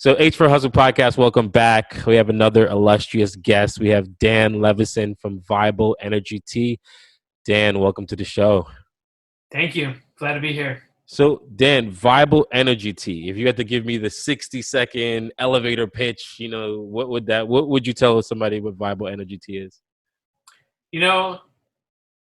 So H for Hustle podcast, welcome back. We have another illustrious guest. We have Dan Levison from Vibal Energy Tea. Dan, welcome to the show. Thank you. Glad to be here. So Dan, Vibal Energy Tea. If you had to give me the 60-second elevator pitch, what would you tell somebody what Vibal Energy Tea is?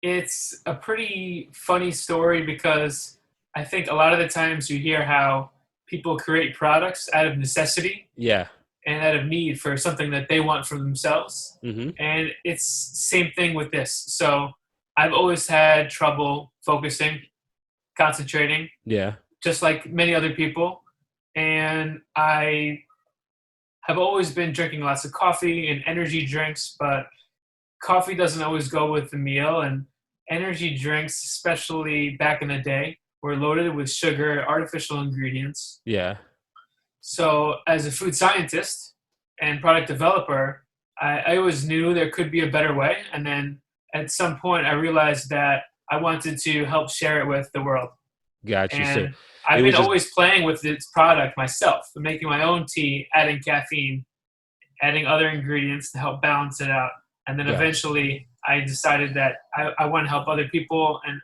It's a pretty funny story because I think a lot of the times you hear how people create products out of necessity. Yeah. And out of need for something that they want for themselves. Mm-hmm. And it's same thing with this. So I've always had trouble focusing, concentrating. Yeah. Just like many other people. And I have always been drinking lots of coffee and energy drinks, but coffee doesn't always go with the meal. And energy drinks, especially back in the day, were loaded with sugar, artificial ingredients. Yeah. So as a food scientist and product developer, I always knew there could be a better way. And then at some point, I realized that I wanted to help share it with the world. Got you. And I've been always playing with this product myself, making my own tea, adding caffeine, adding other ingredients to help balance it out. And then eventually I decided that I want to help other people, and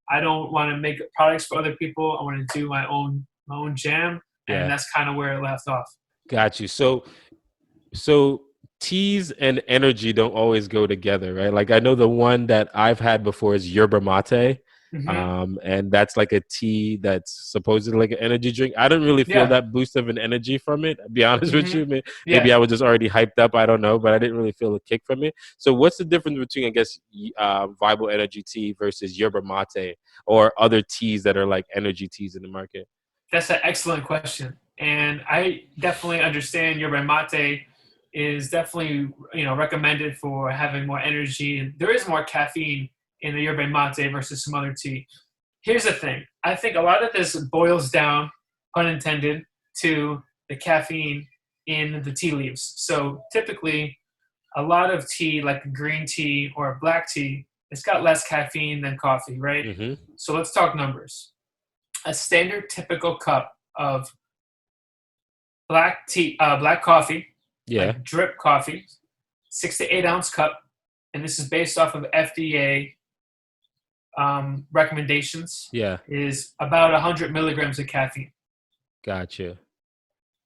I don't want to make products for other people. I want to do my own jam. And that's kind of where it left off. Got you. So teas and energy don't always go together, right? Like I know the one that I've had before is yerba mate. Mm-hmm. And that's like a tea that's supposedly like an energy drink. I don't really feel that boost of an energy from it, to be honest with you. Maybe I was just already hyped up, I don't know, but I didn't really feel a kick from it. So what's the difference between, I guess, Vibal Energy Tea versus yerba mate or other teas that are like energy teas in the market? That's an excellent question. And I definitely understand yerba mate is definitely, recommended for having more energy. And there is more caffeine in the yerba mate versus some other tea. Here's the thing. I think a lot of this boils down, pun intended, to the caffeine in the tea leaves. So typically, a lot of tea, like green tea or black tea, it's got less caffeine than coffee, right? Mm-hmm. So let's talk numbers. A standard typical cup of black coffee, like drip coffee, 6 to 8 ounce cup, and this is based off of FDA recommendations. Is about 100 milligrams of caffeine. Gotcha.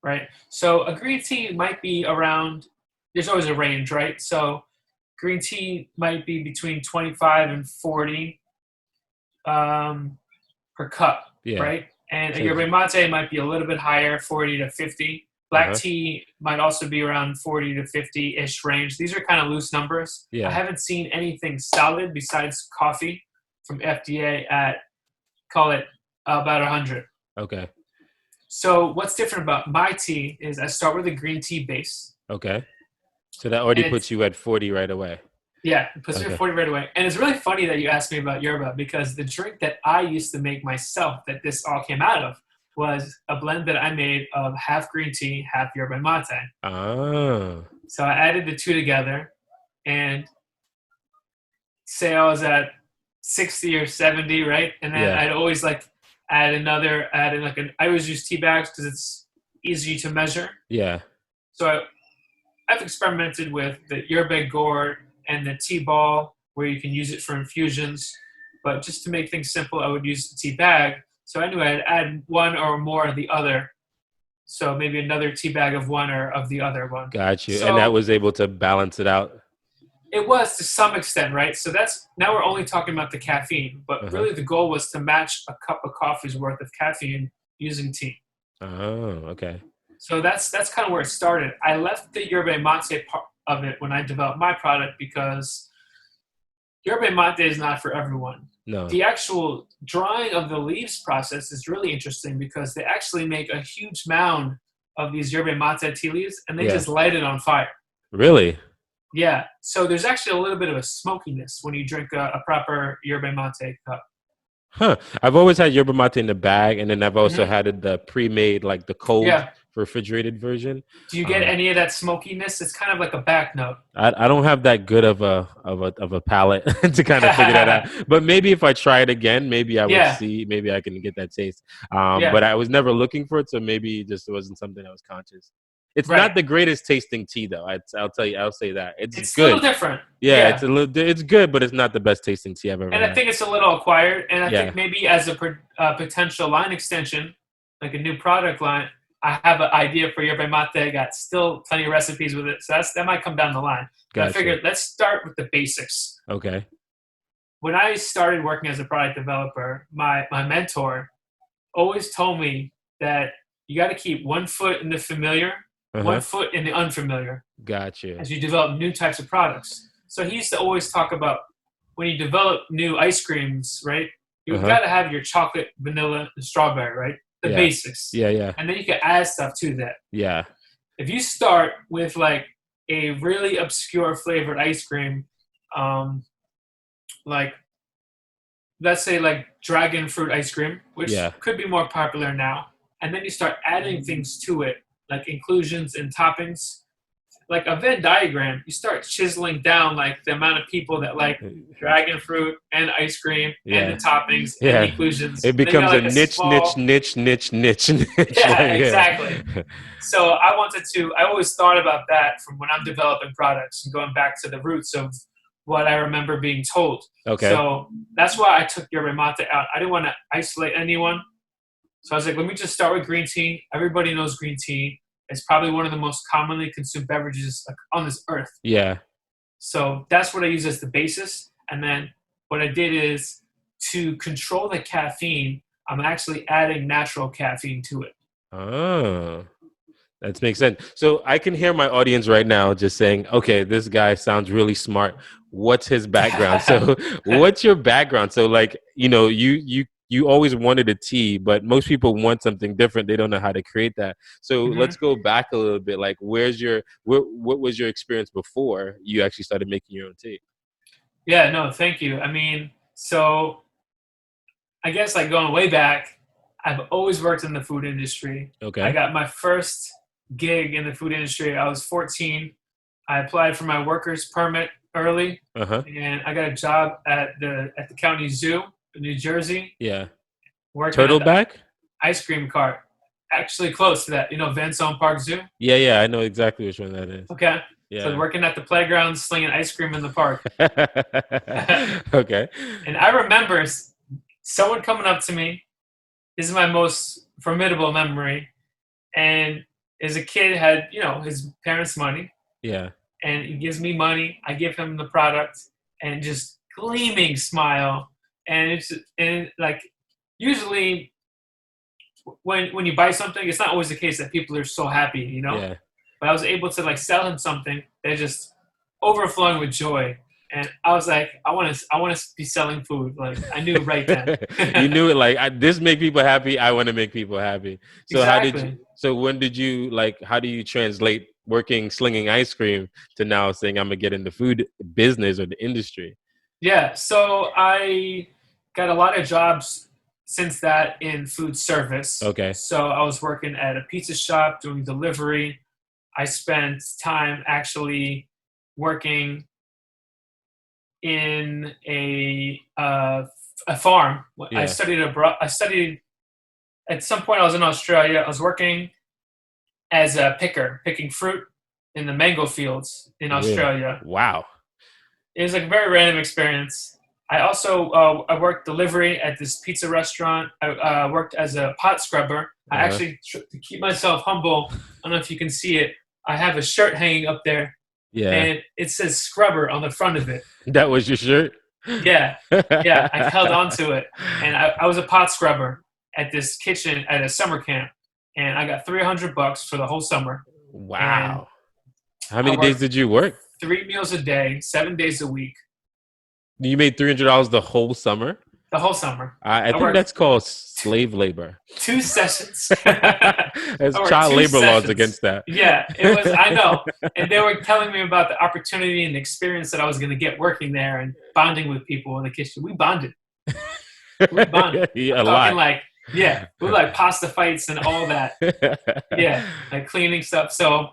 Right. So a green tea might be around. There's always a range, right? So green tea might be between 25 and 40 per cup. Right? And a yerba mate might be a little bit higher, 40 to 50. Black tea might also be around 40 to 50-ish range. These are kind of loose numbers. I haven't seen anything solid besides coffee from FDA at, call it, about 100. Okay. So what's different about my tea is I start with a green tea base. Okay. So that already puts you at 40 right away. Yeah, it puts me at 40 right away. And it's really funny that you asked me about yerba because the drink that I used to make myself that this all came out of was a blend that I made of half green tea, half yerba mate. Oh. So I added the two together and say I was at 60 or 70, right? And then I'd always I always use tea bags because it's easy to measure. Yeah. So I've experimented with the yerba gourd and the tea ball where you can use it for infusions. But just to make things simple, I would use the tea bag. So anyway, I'd add one or more of the other. So maybe another tea bag of one or of the other one. Got you. So, and that was able to balance it out? It was to some extent, right? So now we're only talking about the caffeine. But really the goal was to match a cup of coffee's worth of caffeine using tea. Oh, okay. So that's kind of where it started. I left the yerba mate part of it when I developed my product because yerba mate is not for everyone. No. The actual drying of the leaves process is really interesting because they actually make a huge mound of these yerba mate tea leaves and they just light it on fire. Really? Yeah. So there's actually a little bit of a smokiness when you drink a proper yerba mate cup. Huh. I've always had yerba mate in the bag, and then I've also had it the pre-made, like the cold refrigerated version. Do you get any of that smokiness? It's kind of like a back note. I don't have that good of a palate to kind of figure that out. But maybe if I try it again, maybe I would see. Maybe I can get that taste. But I was never looking for it, so maybe it just wasn't something I was conscious. It's not the greatest tasting tea, though. I'll tell you. I'll say that it's good. A little different. Yeah, it's a little. It's good, but it's not the best tasting tea I've ever had. And I think it's a little acquired. And I think maybe as a potential line extension, like a new product line, I have an idea for yerba mate. I got still plenty of recipes with it, so that might come down the line. Gotcha. I figured let's start with the basics. Okay. When I started working as a product developer, my mentor always told me that you got to keep 1 foot in the familiar, 1 foot in the unfamiliar. Gotcha. As you develop new types of products. So he used to always talk about when you develop new ice creams, right? You've got to have your chocolate, vanilla, and strawberry, right? The basics. Yeah. And then you can add stuff to that. Yeah. If you start with like a really obscure flavored ice cream, like let's say like dragon fruit ice cream, which could be more popular now, and then you start adding things to it, like inclusions and toppings, like a Venn diagram, you start chiseling down like the amount of people that like dragon fruit and ice cream and the toppings and the inclusions. It becomes like a niche. Yeah, exactly. So I always thought about that from when I'm developing products and going back to the roots of what I remember being told. Okay. So that's why I took yerba mate out. I didn't want to isolate anyone. So I was like, let me just start with green tea. Everybody knows green tea. It's probably one of the most commonly consumed beverages on this earth. Yeah. So that's what I use as the basis. And then what I did is to control the caffeine, I'm actually adding natural caffeine to it. Oh, that makes sense. So I can hear my audience right now just saying, okay, this guy sounds really smart. What's his background? So what's your background? So like, you always wanted a tea, but most people want something different. They don't know how to create that. So let's go back a little bit. Like, what was your experience before you actually started making your own tea? Yeah, no, thank you. I mean, so I guess like going way back, I've always worked in the food industry. Okay. I got my first gig in the food industry. I was 14. I applied for my worker's permit early, and I got a job at the county zoo in New Jersey. Yeah. Turtleback? Ice cream cart. Actually close to that. Van Zone Park Zoo? Yeah. I know exactly which one that is. Okay. Yeah. So working at the playground, slinging ice cream in the park. Okay. And I remember someone coming up to me. This is my most formidable memory. And as a kid, had, his parents' money. Yeah. And he gives me money. I give him the product and just gleaming smile. And like usually when you buy something, it's not always the case that people are so happy, Yeah. But I was able to like sell him something that just overflowing with joy. And I was like, I want to be selling food. Like I knew right then. You knew it. Like this make people happy. I want to make people happy. So exactly. How do you translate slinging ice cream to now saying I'm gonna get in the food business or the industry? Yeah. So I got a lot of jobs since that in food service. Okay. So I was working at a pizza shop doing delivery. I spent time actually working in a farm. Yeah. I studied abroad. At some point I was in Australia. I was working as a picker, picking fruit in the mango fields in Australia. Wow. It was like a very random experience. I also I worked delivery at this pizza restaurant. I worked as a pot scrubber. I actually, to keep myself humble, I don't know if you can see it, I have a shirt hanging up there. Yeah. And it says scrubber on the front of it. That was your shirt? Yeah. Yeah. I held on to it. And I was a pot scrubber at this kitchen at a summer camp. And I got $300 for the whole summer. Wow. How many days did you work? 3 meals a day, 7 days a week. You made $300 the whole summer? The whole summer. I think that's called slave labor. 2 sessions. There's child labor laws against that. Yeah, it was. I know. And they were telling me about the opportunity and the experience that I was going to get working there and bonding with people in the kitchen. We bonded. Yeah, I'm talking like Yeah, we like pasta fights and all that. Yeah, like cleaning stuff. So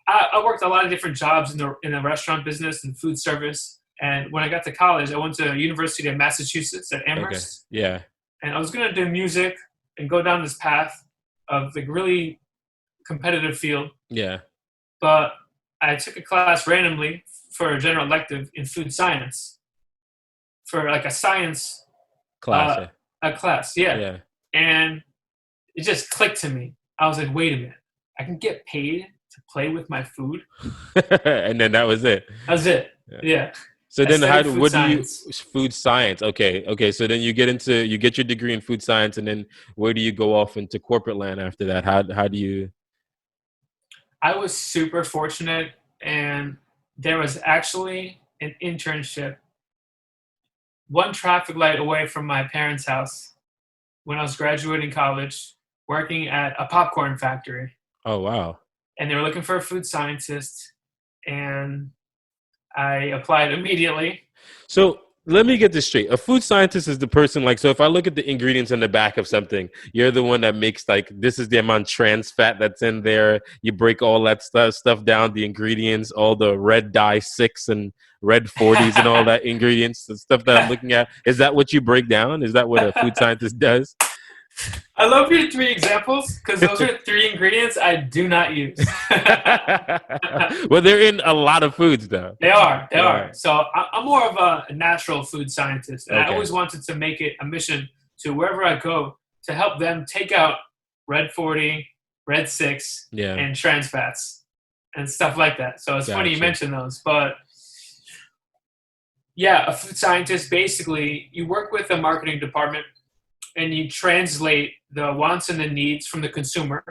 I worked a lot of different jobs in the restaurant business and food service. And when I got to college, I went to University of Massachusetts at Okay. Amherst, Yeah. and I was going to do music and go down this path of the really competitive field. Yeah. But I took a class randomly for a general elective in food science for like a science Class. Yeah. a class. Yeah, Yeah. and it just clicked to me. I was like, wait a minute, I can get paid to play with my food. And then that was it. That was it. Yeah. So I then studied food science. food science. Okay. Okay. So then you get your degree in food science, and then where do you go off into corporate land after that? How do you? I was super fortunate, and there was actually an internship one traffic light away from my parents' house when I was graduating college, working at a popcorn factory. Oh wow. And they were looking for a food scientist, and I applied immediately. So let me get this straight. A food scientist is the person like, so if I look at the ingredients on the back of something, you're the one that makes like, this is the amount trans fat that's in there. You break all that stuff down, the ingredients, all the red dye 6 and red 40s and all that ingredients, the stuff that I'm looking at. Is that what you break down? Is that what a food scientist does? I love your 3 examples because those are 3 ingredients I do not use. Well, they're in a lot of foods, though. They are. So I'm more of a natural food scientist. And Okay. I always wanted to make it a mission to wherever I go to help them take out red 40, red 6, Yeah. and trans fats and stuff like that. So it's funny you Gotcha. mention those. But yeah, a food scientist, basically, you work with the marketing department and you translate the wants and the needs from the consumer,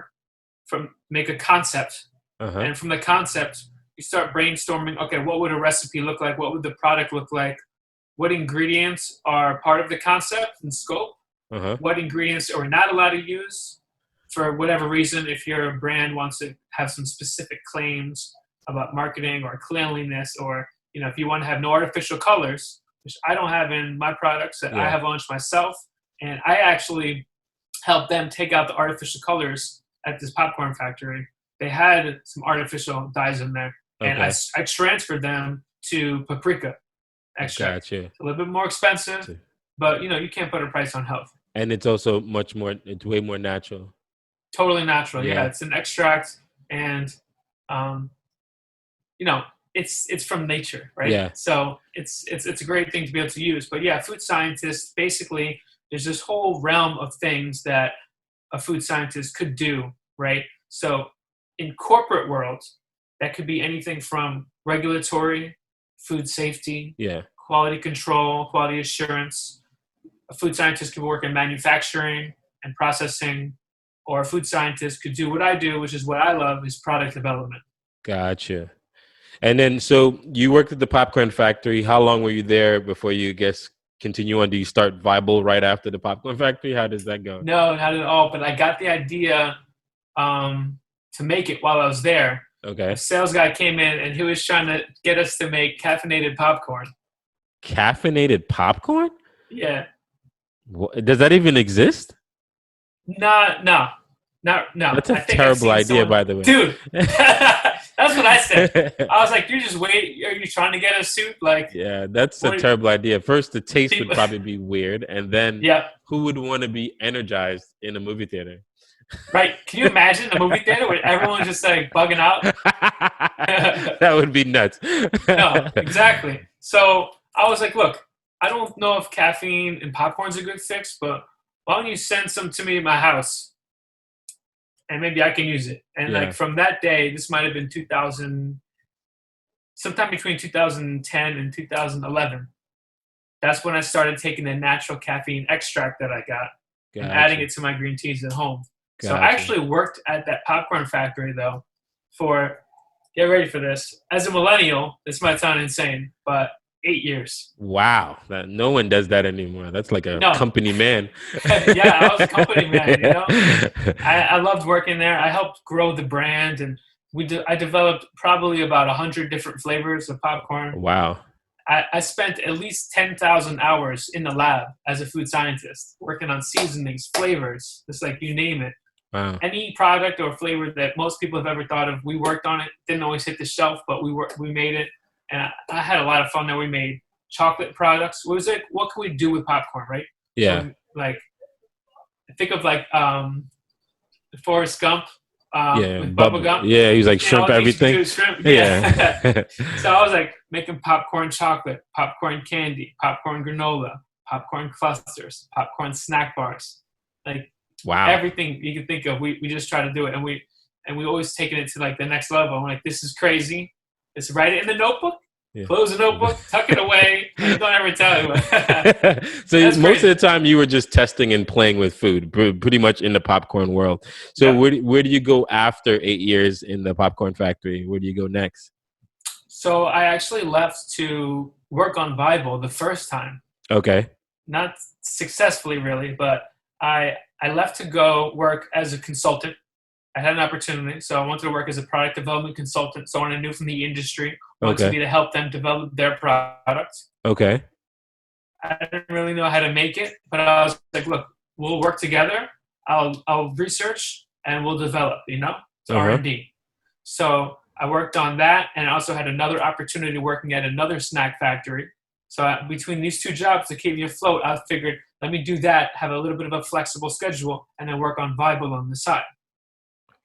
make a concept. Uh-huh. And from the concept, you start brainstorming, okay, what would a recipe look like? What would the product look like? What ingredients are part of the concept and scope? Uh-huh. What ingredients are we not allowed to use for whatever reason? If your brand wants to have some specific claims about marketing or cleanliness, or if you want to have no artificial colors, which I don't have in my products that I have launched myself. And I actually helped them take out the artificial colors at this popcorn factory. They had some artificial dyes in there. Okay. And I transferred them to paprika extract. Gotcha. It's a little bit more expensive, but you can't put a price on health. And it's also it's way more natural. Totally natural. Yeah, it's an extract, and it's from nature, right? Yeah. So it's a great thing to be able to use. But yeah, food scientists, basically, there's this whole realm of things that a food scientist could do, right? So in corporate world, that could be anything from regulatory, food safety, quality control, quality assurance. A food scientist could work in manufacturing and processing, or a food scientist could do what I do, which is what I love, is product development. Gotcha. And then, so you worked at the popcorn factory. How long were you there before you continue on? Do you start Vibal right after the popcorn factory? How does that go? No, not at all. But I got the idea to make it while I was there. Okay. A sales guy came in and he was trying to get us to make caffeinated popcorn. Caffeinated popcorn? Yeah. Does that even exist? No. That's a terrible idea, by the way. Dude, that's what I said. I was like, you're just waiting. Are you trying to get a soup? Yeah, that's a terrible idea. First, the taste would probably be weird. And then who would want to be energized in a movie theater? Right. Can you imagine a movie theater where everyone's just bugging out? That would be nuts. No, exactly. So I was like, look, I don't know if caffeine and popcorn's a good fix, but why don't you send some to me in my house? And maybe I can use it. And from that day, this might have been 2000, sometime between 2010 and 2011. That's when I started taking the natural caffeine extract that I got and adding it to my green teas at home. So I actually worked at that popcorn factory, though, for, get ready for this, as a millennial, this might sound insane, but 8 years. Wow. No one does that anymore. That's like a company man. Yeah, I was a company man, I loved working there. I helped grow the brand, and I developed probably about 100 different flavors of popcorn. Wow. I spent at least 10,000 hours in the lab as a food scientist, working on seasonings, flavors, just like you name it. Wow. Any product or flavor that most people have ever thought of, we worked on it. Didn't always hit the shelf, but we made it, and I had a lot of fun there. We made chocolate products. What was it? What can we do with popcorn, right? Yeah. So like, think of like Forrest Gump Yeah. with Bubba Bubble. Gump. Yeah. He's like You know, shrimp all things you can do everything. with shrimp. Yeah. So I was like making popcorn chocolate, popcorn candy, popcorn granola, popcorn clusters, popcorn snack bars, like Wow. everything you can think of. We just try to do it, and we always taking it to like the next level. I'm like, this is crazy. Let's write it in the notebook. Yeah. Close the notebook, tuck it away, and don't ever tell you. So That's most crazy. of the time you were just testing and playing with food, pretty much in the popcorn world. So Yep. where do you go after 8 years in the popcorn factory? Where do you go next? So I actually left to work on Vibal the first time. Okay. Not successfully, really, but I left to go work as a consultant. I had an opportunity, so I wanted to work as a product development consultant. Someone I knew from the industry wanted me to help them develop their product. Okay. I didn't really know how to make it, but I was like, look, we'll work together. I'll research and we'll develop. It's R&D. So I worked on that, and I also had another opportunity working at another snack factory. So between these two jobs to keep me afloat, I figured, let me do that, have a little bit of a flexible schedule, and then work on Vibal on the side.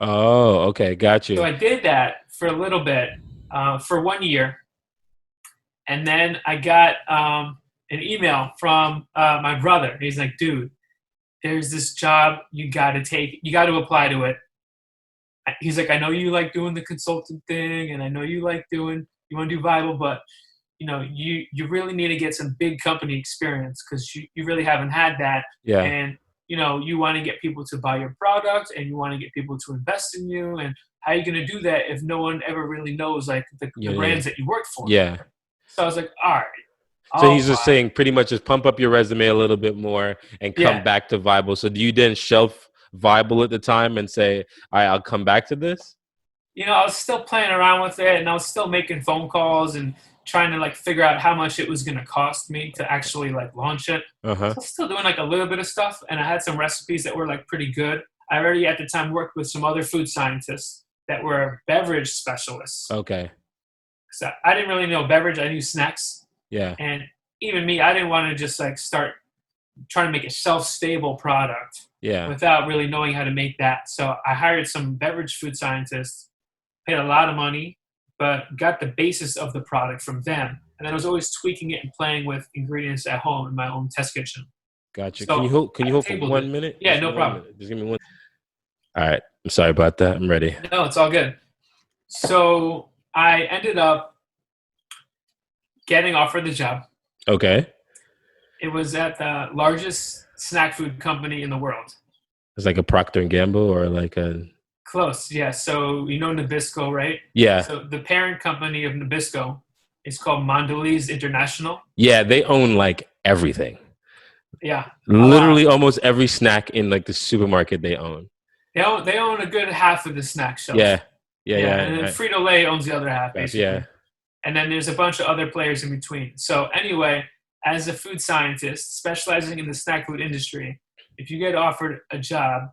Oh, okay. Got you. So I did that for a little bit, for 1 year. And then I got an email from my brother. He's like, dude, there's this job you got to take. You got to apply to it. He's like, I know you like doing the consultant thing, and I know you want to do Vibal, but you really need to get some big company experience, because you really haven't had that. Yeah. And you want to get people to buy your product, and you want to get people to invest in you. And how are you going to do that if no one ever really knows like the brands that you work for? Yeah. So I was like, all right. So he's just saying pretty much just pump up your resume a little bit more and come back to Vibal. So do you then shelf Vibal at the time and say, all right, I'll come back to this? I was still playing around with it, and I was still making phone calls and trying to like figure out how much it was going to cost me to actually like launch it. So I was still doing like a little bit of stuff, and I had some recipes that were like pretty good. I already at the time worked with some other food scientists that were beverage specialists. Okay. So I didn't really know beverage. I knew snacks. Yeah. And even me, I didn't want to just like start trying to make a shelf-stable product without really knowing how to make that. So I hired some beverage food scientists, paid a lot of money, but got the basis of the product from them. And then I was always tweaking it and playing with ingredients at home in my own test kitchen. Gotcha. So can you hold for 1 minute? Yeah, just no problem. Just give me one. All right. I'm sorry about that. I'm ready. No, it's all good. So I ended up getting offered the job. Okay. It was at the largest snack food company in the world. It's like a Procter & Gamble or like a... Close, yeah. So Nabisco, right? Yeah. So the parent company of Nabisco is called Mondelez International. Yeah, they own like everything. Yeah. Literally almost every snack in like the supermarket they own. They own a good half of the snack shelf. Yeah. And then Frito-Lay owns the other half, basically. Yeah. And then there's a bunch of other players in between. So anyway, as a food scientist specializing in the snack food industry, if you get offered a job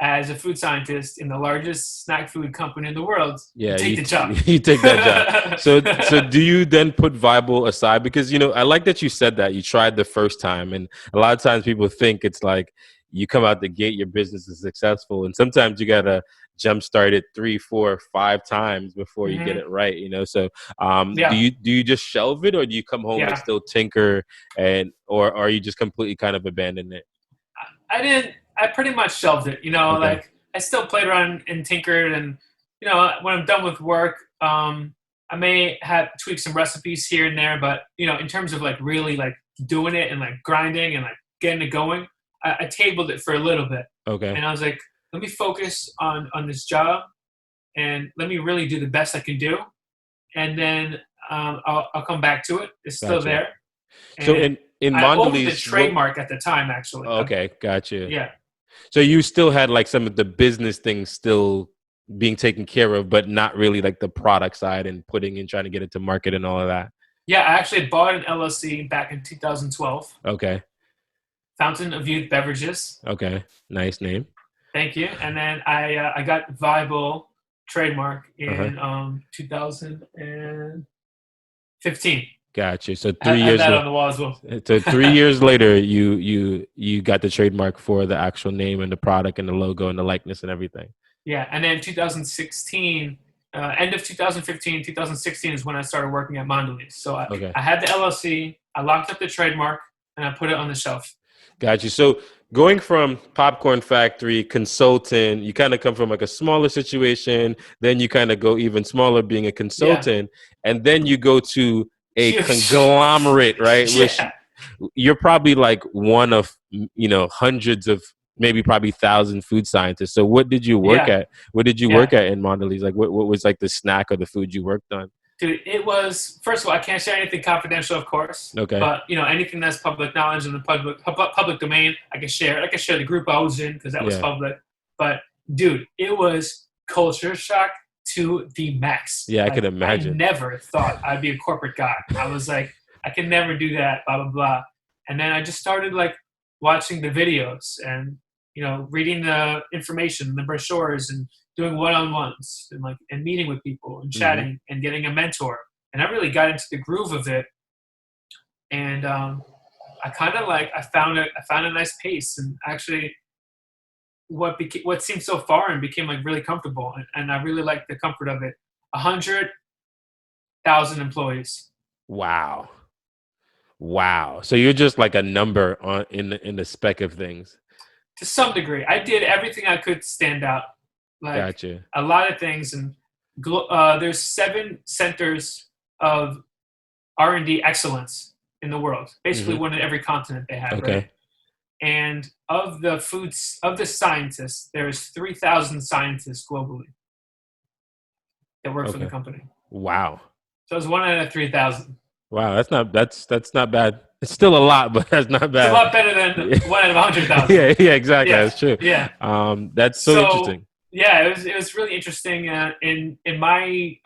as a food scientist in the largest snack food company in the world, you take the job. You take that job. So do you then put Vibal aside? Because, I like that you said that you tried the first time. And a lot of times people think it's like you come out the gate, your business is successful. And sometimes you got to jumpstart it 3, 4, 5 times before you get it right, So do you just shelve it, or do you come home and still tinker, or are you just completely kind of abandon it? I pretty much shelved it, like I still played around and tinkered, and, when I'm done with work, I may have tweaked some recipes here and there, but, in terms of like really like doing it and like grinding and like getting it going, I tabled it for a little bit. Okay. And I was like, let me focus on this job, and let me really do the best I can do. And then I'll come back to it. It's still there. And so in Mondelez, I owned the trademark at the time, actually. Okay, gotcha. Yeah. So you still had like some of the business things still being taken care of, but not really like the product side and putting in, trying to get it to market and all of that. Yeah, I actually bought an LLC back in 2012. Okay. Fountain of Youth Beverages. Okay. Nice name. Thank you. And then I got Vibal trademark Uh-huh. in 2015. Gotcha. So I three had years that on the wall as well. so 3 years later, you got the trademark for the actual name and the product and the logo and the likeness and everything. Yeah, and then 2016, end of 2015, 2016 is when I started working at Mondelez. So Okay. I had the LLC, I locked up the trademark, and I put it on the shelf. Got you. So going from popcorn factory consultant, you kind of come from like a smaller situation, then you kind of go even smaller being a Yeah, consultant, and then you go to a huge. conglomerate, right? Which Yeah, you're probably like one of hundreds of maybe probably 1,000 food scientists. So what did you work yeah, at? What did you yeah. work at in Mondelez? Like what was like the snack or the food you worked on? Dude, it was, first of all, I can't share anything confidential, of course, Okay. but anything that's public knowledge in the public domain, I can share. I can share the group I was in because that was Yeah. public. But dude, it was culture shock to the max. Yeah, I Like, could I imagine. never thought I'd be a corporate guy. I was like, I can never do that, blah blah blah. And then I just started like watching the videos and reading the information, the brochures, and doing one-on-ones and meeting with people and Hmm. chatting and getting a mentor. And I really got into the groove of it. And I kind of I found a nice pace. And actually, what seemed so foreign became like really comfortable. And I really liked the comfort of it. 100,000 employees. Wow. Wow. So you're just like a number on in the spec of things. To some degree, I did everything I could stand out. Like Gotcha. a lot of things. And there's 7 centers of R&D excellence in the world. Basically, Hmm. one in every continent they have, right? Okay. And of the scientists, there's 3,000 scientists globally that work for the Okay. company. Wow. So it's 1 out of 3,000. Wow. That's not bad. It's still a lot, but that's not It's a bad. lot better than Yeah. 1 out of 100,000. Yeah, exactly. Yeah, That's true. yeah. That's so So interesting. yeah, it was really interesting. In my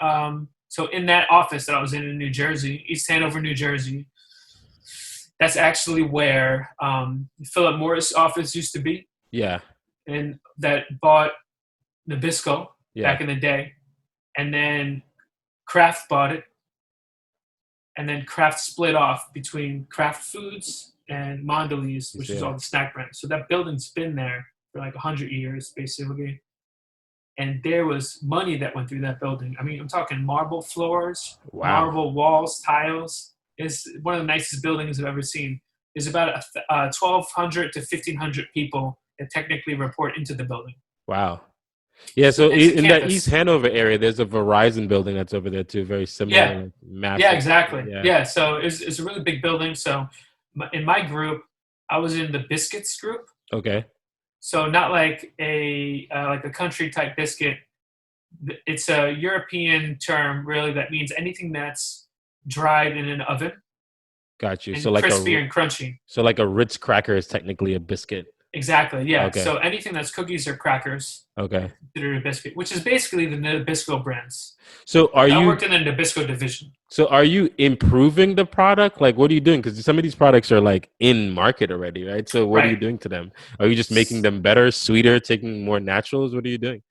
so in that office that I was in New Jersey, East Hanover, New Jersey, that's actually where Philip Morris office used to be, Yeah. and that bought Nabisco Yeah. back in the day, and then Kraft bought it, and then Kraft split off between Kraft Foods and Mondelez, which is all the snack brands. So that building's been there for like 100 years, basically. And there was money that went through that building. I mean, I'm talking marble floors, Wow. marble walls, tiles. It's one of the nicest buildings I've ever seen. There's about 1,200 to 1,500 people that technically report into the building. Wow. Yeah, so It's a in that East campus. Hanover area, there's a Verizon building that's over there too, very Yeah, similar, like yeah, massive. exactly. Yeah. Yeah, so it's a really big building. So in my group, I was in the biscuits group. Okay. So not like a country type biscuit. It's a European term, really, that means anything that's dried in an oven Got you. So and crispy and crunchy. like a Ritz cracker is technically a biscuit. Exactly, yeah. Okay. So anything that's cookies or crackers Okay. considered a biscuit, which is basically the Nabisco brands. So I worked in the Nabisco division. So are you improving the product? Like, what are you doing? Because some of these products are like in market already, right? So what are you Right. doing to them? Are you just making them better, sweeter, taking more naturals? What are you doing?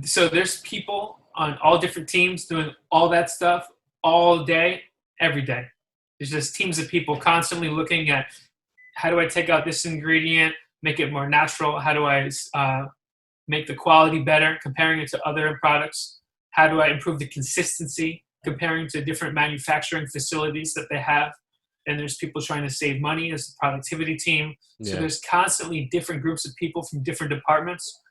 So there's people on all different teams doing all that stuff all day, every day. There's just teams of people constantly looking at how do I take out this ingredient, make it more natural? How do I make the quality better, comparing it to other products? How do I improve the consistency, comparing to different manufacturing facilities that they have? And there's people trying to save money as the productivity team. So Yeah. there's constantly different groups of people from different departments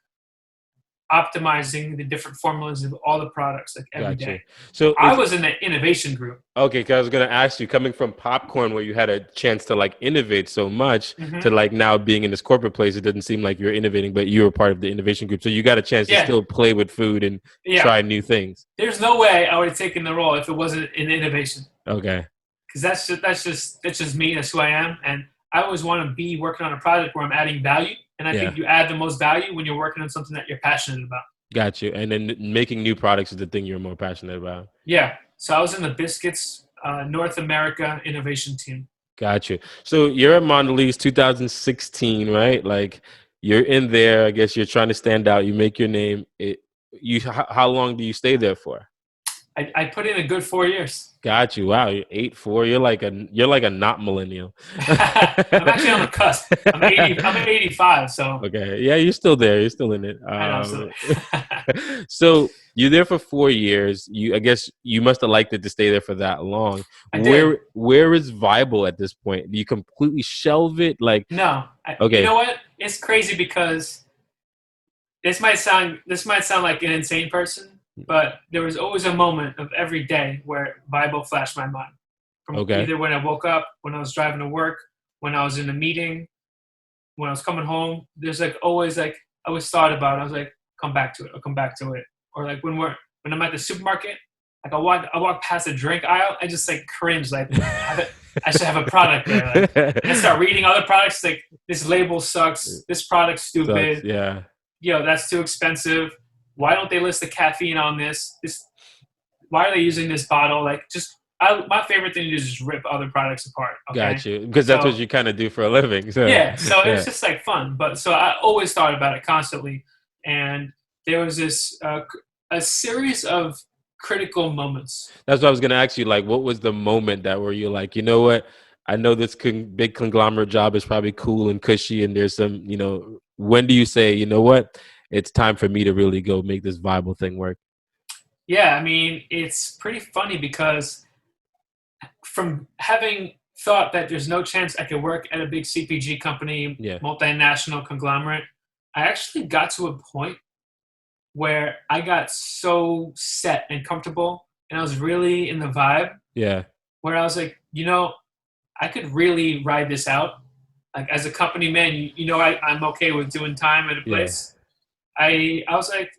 optimizing the different formulas of all the products like every Gotcha. day. So I was in the innovation group. okay, because I was gonna ask you, coming from popcorn, where you had a chance to like innovate so much, to like now being in this corporate place, it doesn't seem like you're innovating, but you were part of the innovation group, so you got a chance to still play with food and try new things. There's no way I would have taken the role if it wasn't in innovation. Okay. Because that's just me. That's who I am, and I always want to be working on a project where I'm adding value. And I think you add the most value when you're working on something that you're passionate about. Got you. And then making new products is the thing you're more passionate about. Yeah. So I was in the biscuits North America innovation team. Got you. So you're at Mondelez 2016, right? Like you're in there. I guess you're trying to stand out. You make your name. How long do you stay there for? I put in a good 4 years. Got you. Wow, you're 8'4". You're like a not millennial. I'm actually on the cusp. I'm 80. I'm 85. So Okay, yeah, you're still there. You're still in it. I know. So So you're there for 4 years. I guess you must have liked it to stay there for that long. I did. Where is Vibal at this point? Do you completely shelve it? Like, No. okay, You know what? It's crazy because this might sound like an insane person, but there was always a moment of every day where Vibal flashed my mind. From either when I woke up, when I was driving to work, when I was in a meeting, when I was coming home. There's I always thought about it. I was like, come back to it. I'll come back to it. Or like when I'm at the supermarket, like I walk past the drink aisle, I just like cringe, like I should have a product there. Like, and I start reading other products, like this label sucks, this product's stupid. sucks, yeah. That's too expensive. Why don't they list the caffeine on this? Why are they using this bottle? Like my favorite thing to do is just rip other products apart. Okay? Got you, because that's what you kind of do for a living. So. Yeah, so it's just like fun. But so I always thought about it constantly, and there was this a series of critical moments. That's what I was going to ask you. Like, what was the moment that where you're like, you know what? I know this big conglomerate job is probably cool and cushy, and there's some, when do you say, you know what? It's time for me to really go make this Vibal thing work? Yeah, I mean, it's pretty funny because from having thought that there's no chance I could work at a big CPG company, multinational conglomerate, I actually got to a point where I got so set and comfortable and I was really in the vibe. Yeah. Where I was like, I could really ride this out. Like as a company man, I'm okay with doing time at a place. Yeah. I was like,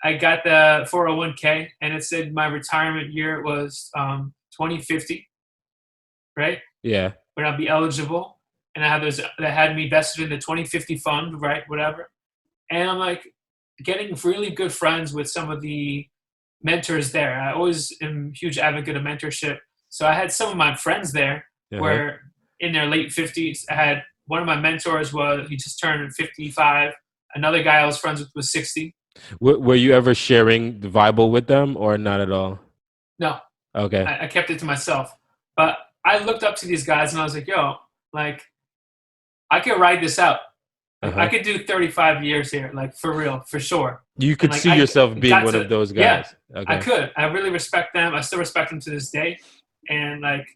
I got the 401k and it said my retirement year was 2050, right? Yeah. When I'll be eligible. And I had those that had me vested in the 2050 fund, right? Whatever. And I'm like getting really good friends with some of the mentors there. I always am a huge advocate of mentorship. So I had some of my friends there where in their late 50s. I had one of my mentors he just turned 55. Another guy I was friends with was 60. Were you ever sharing the Vibal with them or not at all? No. Okay. I kept it to myself. But I looked up to these guys and I was like, yo, like, I could ride this out. Like, I could do 35 years here, like, for real, for sure. You could see yourself being one of those guys. Yeah, okay. I could. I really respect them. I still respect them to this day. And, like,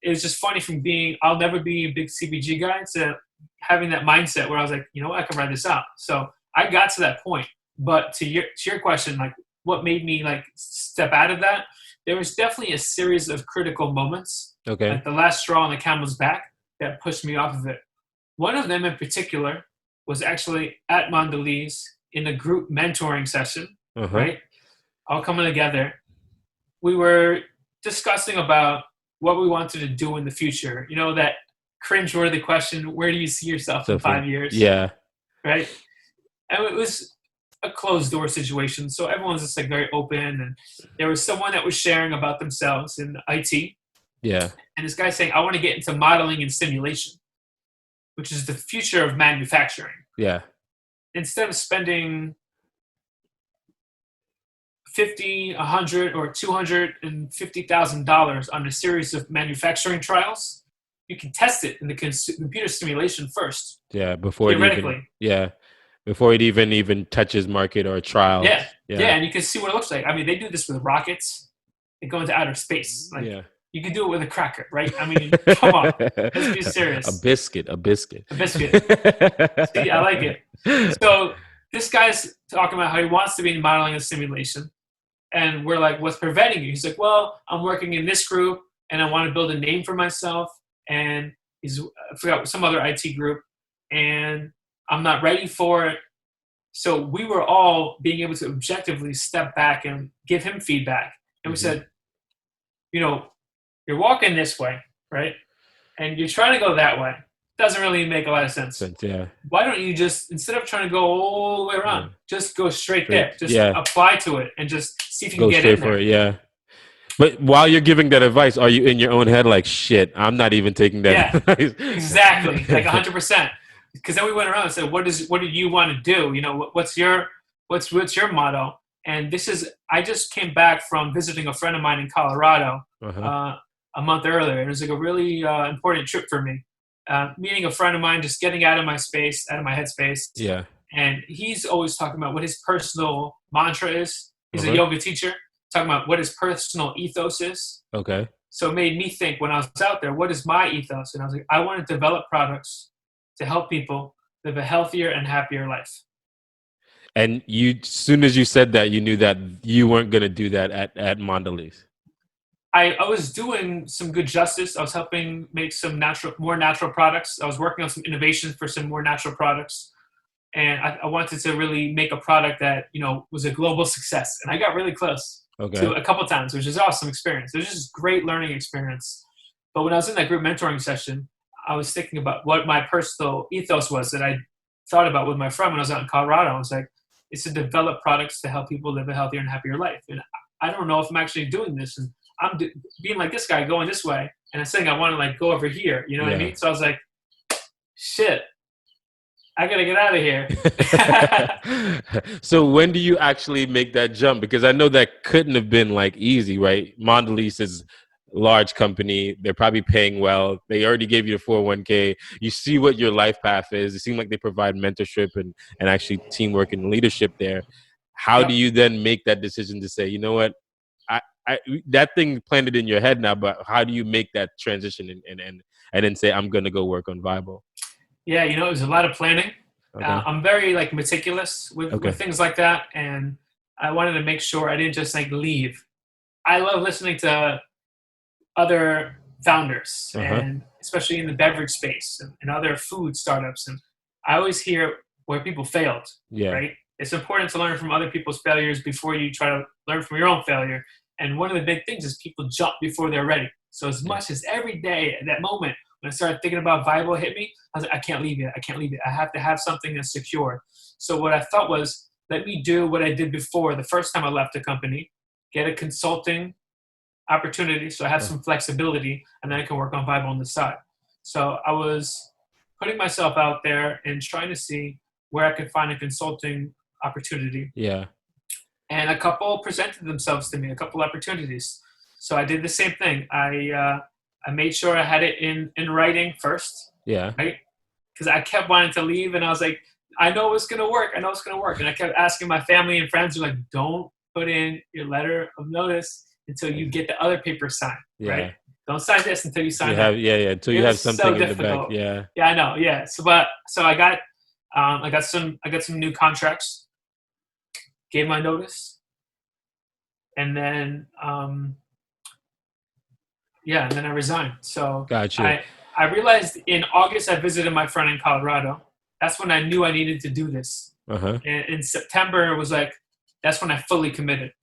it was just funny from I'll never be a big CPG guy to having that mindset where I was like, you know what, I can ride this out. So I got to that point. But to your question, like, what made me, like, step out of that? There was definitely a series of critical moments. Okay. Like the last straw on the camel's back that pushed me off of it. One of them in particular was actually at Mondelez in a group mentoring session, right? All coming together. We were discussing about what we wanted to do in the future. That cringeworthy question, where do you see yourself in 5 years? Yeah. Right? And it was a closed door situation. So everyone's just like very open. And there was someone that was sharing about themselves in IT. Yeah. And this guy saying, I want to get into modeling and simulation, which is the future of manufacturing. Yeah. Instead of spending $50, $100, or $250,000 on a series of manufacturing trials, you can test it in the computer simulation first. Yeah, before it even touches market or trials. Yeah, and you can see what it looks like. I mean, they do this with rockets. They go into outer space. Like, you can do it with a cracker, right? I mean, come on. Let's be serious. A biscuit. See, I like it. So this guy's talking about how he wants to be in modeling and simulation. And we're like, what's preventing you? He's like, well, I'm working in this group and I want to build a name for myself. And I forgot some other IT group. And I'm not ready for it. So we were all being able to objectively step back and give him feedback. And we said, you're walking this way, right? And you're trying to go that way. Doesn't really make a lot of sense. Yeah. Why don't you just, instead of trying to go all the way around, just go straight there. Just apply to it and just see if you can get in there. For it, yeah. But while you're giving that advice, are you in your own head like, shit, I'm not even taking that Yeah, advice? exactly, like 100%. Because then we went around and said, what do you want to do? What's your motto? And this is, I just came back from visiting a friend of mine in Colorado Uh-huh. uh, a month earlier. It was like a really important trip for me. Meeting a friend of mine, just getting out of my space, out of my headspace. Yeah. And he's always talking about what his personal mantra is. He's a Uh-huh. yoga teacher, talking about what his personal ethos is. Okay. So it made me think when I was out there, what is my ethos? And I was like, I want to develop products to help people live a healthier and happier life. And you, as soon as you said that, you knew that you weren't going to do that at Mondelez. I was doing some good justice. I was helping make some more natural products. I was working on some innovations for some more natural products. And I wanted to really make a product that, was a global success. And I got really close to a couple times, which is awesome experience. It was just great learning experience. But when I was in that group mentoring session, I was thinking about what my personal ethos was that I thought about with my friend when I was out in Colorado. I was like, it's to develop products to help people live a healthier and happier life. And I don't know if I'm actually doing this. And I'm being like this guy going this way. And I'm saying I want to like go over here. You know what I mean? So I was like, shit, I got to get out of here. So when do you actually make that jump? Because I know that couldn't have been like easy, right? Mondelez is a large company. They're probably paying well. They already gave you the 401k. You see what your life path is. It seems like they provide mentorship and actually teamwork and leadership there. How do you then make that decision to say, you know what? That thing planted in your head now, but how do you make that transition and then say, I'm going to go work on Vibal? Yeah, it was a lot of planning. Okay. I'm very like meticulous with things like that, and I wanted to make sure I didn't just like leave. I love listening to other founders, and especially in the beverage space and other food startups, and I always hear where people failed. Yeah. Right. It's important to learn from other people's failures before you try to learn from your own failure. And one of the big things is people jump before they're ready. So as much as every day at that moment when I started thinking about Vibal hit me, I was like, I can't leave it. I can't leave it. I have to have something that's secure. So what I thought was, let me do what I did before the first time I left the company, get a consulting opportunity so I have some flexibility, and then I can work on Vibal on the side. So I was putting myself out there and trying to see where I could find a consulting opportunity. Yeah. And a couple presented themselves to me, a couple opportunities. So I did the same thing. I made sure I had it in writing first. Yeah. Right? Because I kept wanting to leave, and I was like, I know it's going to work. I know it's going to work. And I kept asking my family and friends, like, don't put in your letter of notice until you get the other paper signed. Yeah. Right? Don't sign this until you sign that. Yeah. Until you have something in the back. Yeah. Yeah, I know. Yeah. So I got some new contracts. Gave my notice, and then and then I resigned. So gotcha. I realized in August I visited my friend in Colorado. That's when I knew I needed to do this. And in September it was like, that's when I fully committed.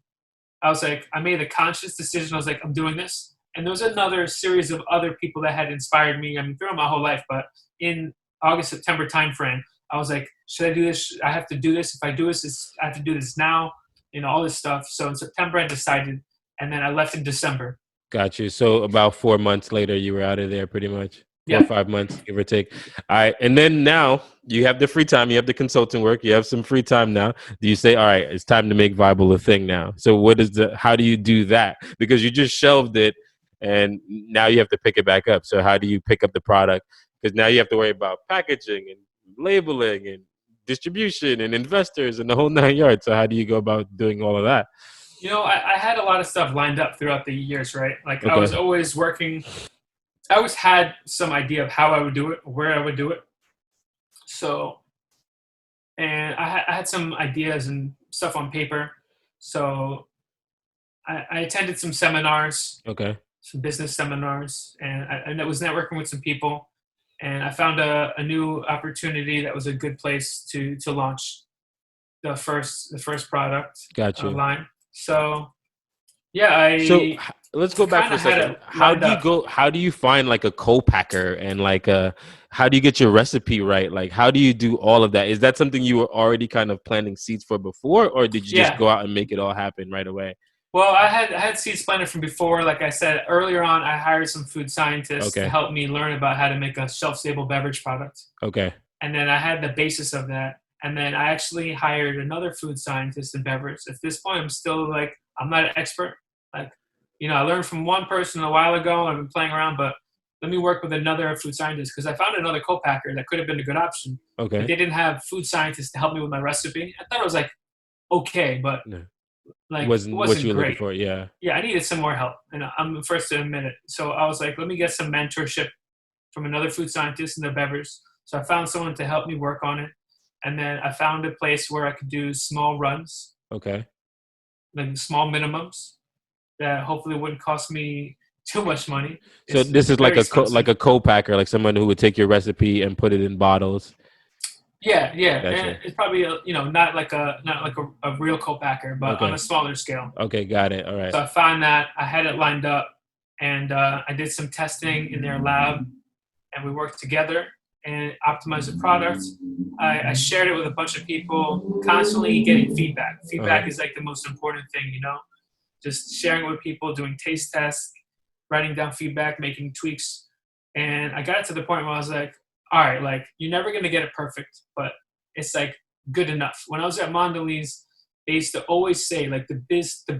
I was like, I made a conscious decision. I was like, I'm doing this. And there was another series of other people that had inspired me. I mean, throughout my whole life, but in August, September timeframe, I was like, should I do this? I have to do this. If I do this, I have to do this now, all this stuff. So in September, I decided, and then I left in December. Got you. So about 4 months later, you were out of there pretty much. 4 or 5 months, give or take. All right. And then now you have the free time. You have the consulting work. You have some free time now. Do you say, all right, it's time to make Vibal a thing now? So how do you do that? Because you just shelved it and now you have to pick it back up. So how do you pick up the product? Because now you have to worry about packaging and labeling and distribution and investors and the whole 9 yards. So how do you go about doing all of that? I had a lot of stuff lined up throughout the years, right? Like I was always working. I always had some idea of how I would do it, where I would do it. So, and I had some ideas and stuff on paper. So I attended some seminars, some business seminars, and I was networking with some people. And I found a new opportunity that was a good place to launch the first product line. So, So let's go back for a second. How do you find like a co-packer and like how do you get your recipe right? Like how do you do all of that? Is that something you were already kind of planting seeds for before, or did you just go out and make it all happen right away? Well, I had seeds planted from before. Like I said earlier on, I hired some food scientists to Okay. help me learn about how to make a shelf-stable beverage product. Okay. And then I had the basis of that. And then I actually hired another food scientist in beverage. At this point, I'm still like, I'm not an expert. Like, I learned from one person a while ago. I've been playing around, but let me work with another food scientist because I found another co-packer that could have been a good option, but Okay. they didn't have food scientists to help me with my recipe. I thought it was like okay, but No. like it Wasn't what wasn't you were looking great. for. Yeah. Yeah, I needed some more help, and I'm the first to admit it. So I was like, let me get some mentorship from another food scientist in the beverage. So I found someone to help me work on it, and then I found a place where I could do small runs, Okay. like small minimums that hopefully wouldn't cost me too much money. So It's this is very like expensive. a co-packer, like someone who would take your recipe and put it in bottles. Yeah, yeah, and Gotcha. it's probably not like a real co-packer, but on a Okay. smaller scale. Okay. Got it. All right. So I found that I had it lined up, and I did some testing in their lab, and we worked together and optimized the product. I shared it with a bunch of people, constantly getting feedback. Uh huh. Feedback is like the most important thing. Just sharing it with people, doing taste tests, writing down feedback, making tweaks. And I got it to the point where I was like, all right, like you're never gonna get it perfect, but it's like good enough. When I was at Mondelez, they used to always say, like the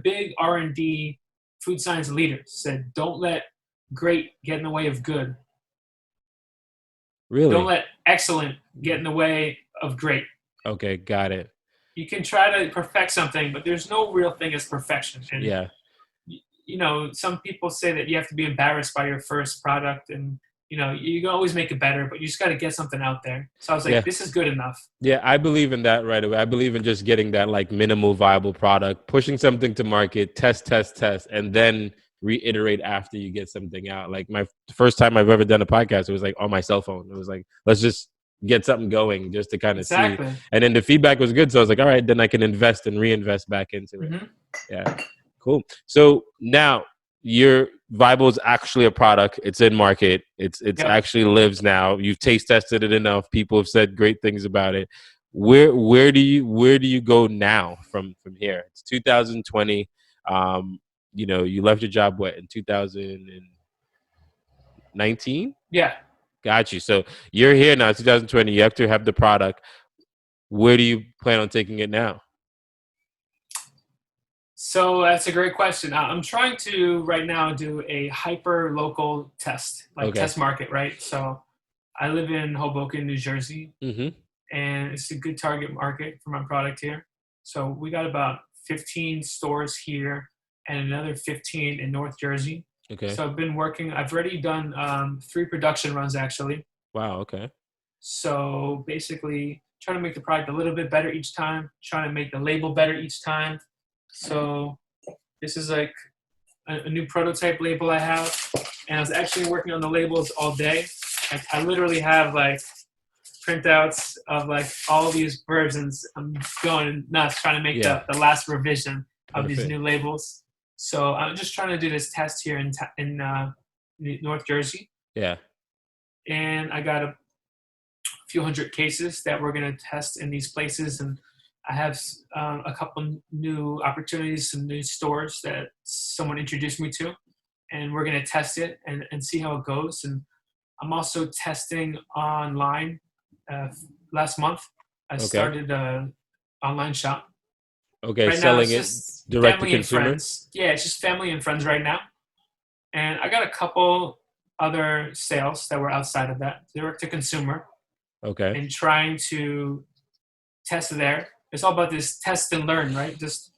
big R&D food science leaders said, don't let great get in the way of good. Don't Really? let excellent get in the way of great. Okay. Got it. You can try to perfect something, but there's no real thing as perfection. And Yeah. some people say that you have to be embarrassed by your first product, and you can always make it better, but you just got to get something out there. So I was like, Yeah. this is good enough. Yeah, I believe in that right away. I believe in just getting that like minimal viable product, pushing something to market, test, and then reiterate after you get something out. Like my first time I've ever done a podcast, it was like on my cell phone. It was like, let's just get something going just to kind of see. Exactly. And then the feedback was good. So I was like, all right, then I can invest and reinvest back into it. Hmm. Yeah. Cool. So now your Vibal is actually a product. It's in market. It's Yep. actually lives now. You've taste tested it enough. People have said great things about it. Where do you go now from here? It's 2020. You left your job what in 2019? Yeah. Got you. So you're here now, 2020. You have to have the product. Where do you plan on taking it now? So that's a great question. I'm trying to right now do a hyper local test, like Okay. test market, right? So I live in Hoboken, New Jersey, Mm-hmm. and it's a good target market for my product here. So we got about 15 stores here and another 15 in North Jersey. Okay. So I've already done 3 production runs actually. Wow. Okay. So basically, trying to make the product a little bit better each time, trying to make the label better each time. So this is like a new prototype label I have, and I was actually working on the labels all day. I literally have like printouts of like all these versions. I'm going nuts trying to make Yeah. the last revision of these Perfect. new labels. So I'm just trying to do this test here in North Jersey, Yeah. and I got a few hundred cases that we're going to test in these places, and I have a couple new opportunities, some new stores that someone introduced me to, and we're going to test it and see how it goes. And I'm also testing online. Last month, I Okay. started an online shop. Okay. Right now, Selling it's it just direct to family and consumer. friends. Yeah, it's just family and friends right now. And I got a couple other sales that were outside of that, direct to consumer, Okay. and trying to test there. It's all about this test and learn, right? Just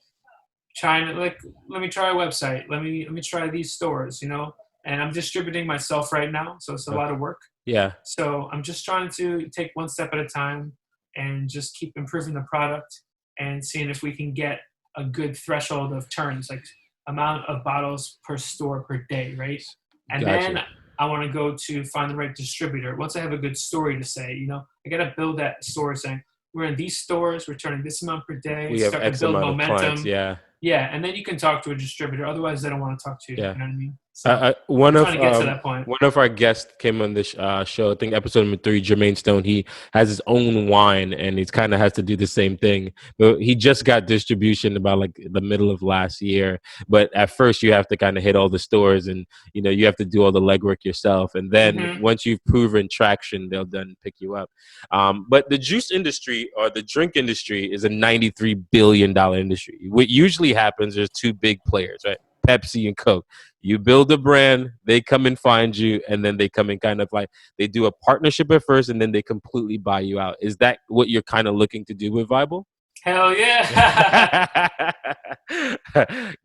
trying to like, let me try a website. Let me try these stores. And I'm distributing myself right now, so it's a lot of work. Yeah. So I'm just trying to take one step at a time and just keep improving the product and seeing if we can get a good threshold of turns, like amount of bottles per store per day, right? And Gotcha. then I want to go to find the right distributor. Once I have a good story to say, I got to build that story saying, we're in these stores, we're turning this amount per day, We have start to X build amount of clients. momentum. Yeah. Yeah, and then you can talk to a distributor. Otherwise, they don't want to talk to you. Yeah. You know what I mean? So one I'm of trying to get to that point. one of our guests came on this show. I think episode number 3, Jermaine Stone. He has his own wine, and he kind of has to do the same thing. But he just got distribution about like the middle of last year. But at first, you have to kind of hit all the stores, and you have to do all the legwork yourself. And then once you've proven traction, they'll then pick you up. But the juice industry or the drink industry is a $93 billion industry. What usually happens, there's 2 big players, right? Pepsi and Coke. You build a brand, they come and find you, and then they come and kind of like they do a partnership at first, and then they completely buy you out. Is that what you're kind of looking to do with Vibal? Hell yeah!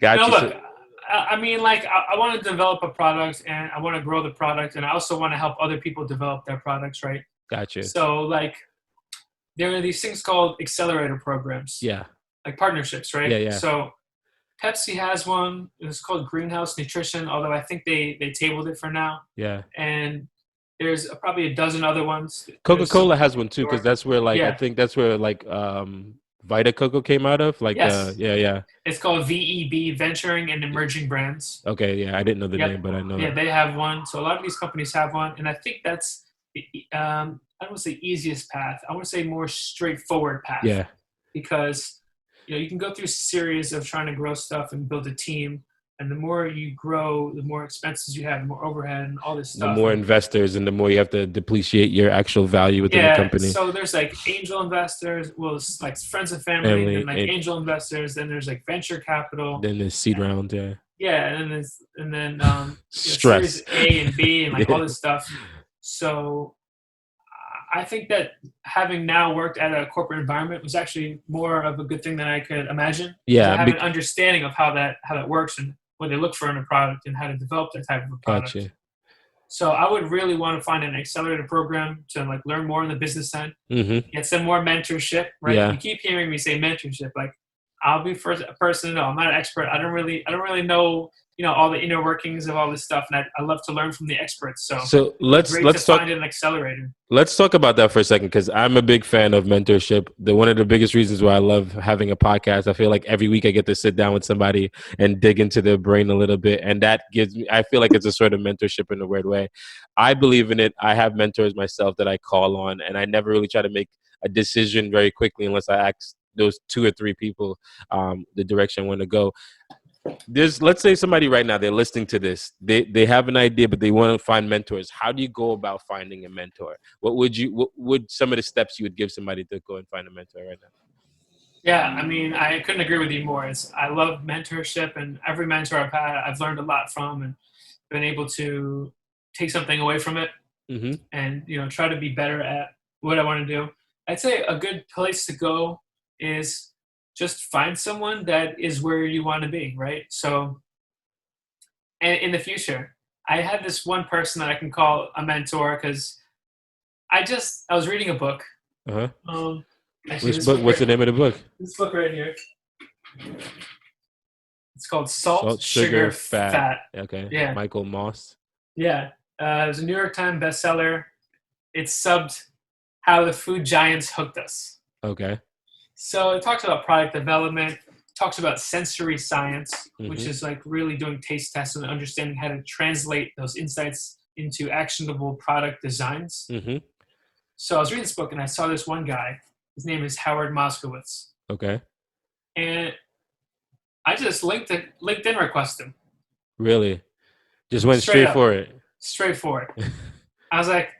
Got No, you. look, I mean, like, I want to develop a product, and I want to grow the product, and I also want to help other people develop their products, right? Gotcha. So, like, there are these things called accelerator programs. Yeah. Like partnerships, right? Yeah. So Pepsi has one. It's called Greenhouse Nutrition, although I think they tabled it for now. Yeah. And there's probably a dozen other ones. Coca-Cola has one too, because that's where I think that's where Vita Coco came out of. Like yes. Yeah. It's called VEB, Venturing and Emerging Brands. Okay, yeah. I didn't know the name, but I know that. They have one. So a lot of these companies have one. And I think that's I don't want to say easiest path. I want to say more straightforward path. Yeah. Because you can go through a series of trying to grow stuff and build a team. And the more you grow, the more expenses you have, the more overhead and all this stuff. The more investors and the more you have to depreciate your actual value within the company. So there's like angel investors, it's like friends and family, and like angel investors. Then there's like venture capital. Then there's seed round, yeah. Yeah, and then stress, Series A and B, and like all this stuff. So I think that having now worked at a corporate environment was actually more of a good thing than I could imagine. Yeah, I have an understanding of how that works and what they look for in a product and how to develop that type of a product. Gotcha. So I would really want to find an accelerator program to like learn more on the business side, get some more mentorship. Right? Yeah. You keep hearing me say mentorship. Like I'll be first a person to know. I'm not an expert. I don't really know all the inner workings of all this stuff, and I love to learn from the experts. So let's talk. Find an accelerator. Let's talk about that for a second, because I'm a big fan of mentorship. One of the biggest reasons why I love having a podcast, I feel like every week I get to sit down with somebody and dig into their brain a little bit, and that gives me. I feel like it's a sort of mentorship in a weird way. I believe in it. I have mentors myself that I call on, and I never really try to make a decision very quickly unless I ask those 2 or 3 people the direction I want to go. Let's say somebody right now, they're listening to this, they have an idea, but they want to find mentors. How do you go about finding a mentor? What would some of the steps you would give somebody to go and find a mentor right now? Yeah, I mean, I couldn't agree with you more. I love mentorship, and every mentor I've had, I've learned a lot from and been able to take something away from it and try to be better at what I want to do. I'd say a good place to go is just find someone that is where you want to be, right? So, and in the future, I had this one person that I can call a mentor because I was reading a book. Which book? What's the name of the book? This book right here. It's called Salt, Sugar, Fat. Okay. Yeah. Michael Moss. Yeah. It was a New York Times bestseller. It's subbed How the Food Giants Hooked Us. Okay. So it talks about product development, talks about sensory science, which is like really doing taste tests and understanding how to translate those insights into actionable product designs. So I was reading this book and I saw this one guy. His name is Howard Moskowitz. Okay. And I just LinkedIn requested him. Really? Just went straight for it? Straight for it. I was like,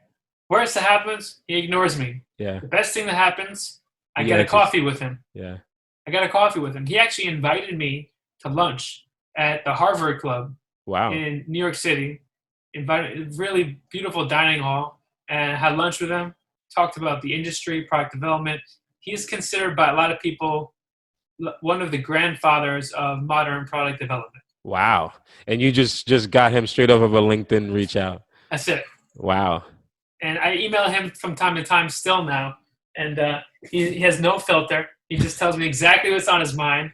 worst that happens, he ignores me. Yeah. The best thing that happens, I get a coffee with him. Yeah. I got a coffee with him. He actually invited me to lunch at the Harvard Club. Wow. In New York City. Invited, really beautiful dining hall, and had lunch with him. Talked about the industry, product development. He's considered by a lot of people one of the grandfathers of modern product development. Wow. And you just got him straight off of a LinkedIn reach out. That's it. Wow. And I email him from time to time still now. And he has no filter. He just tells me exactly what's on his mind.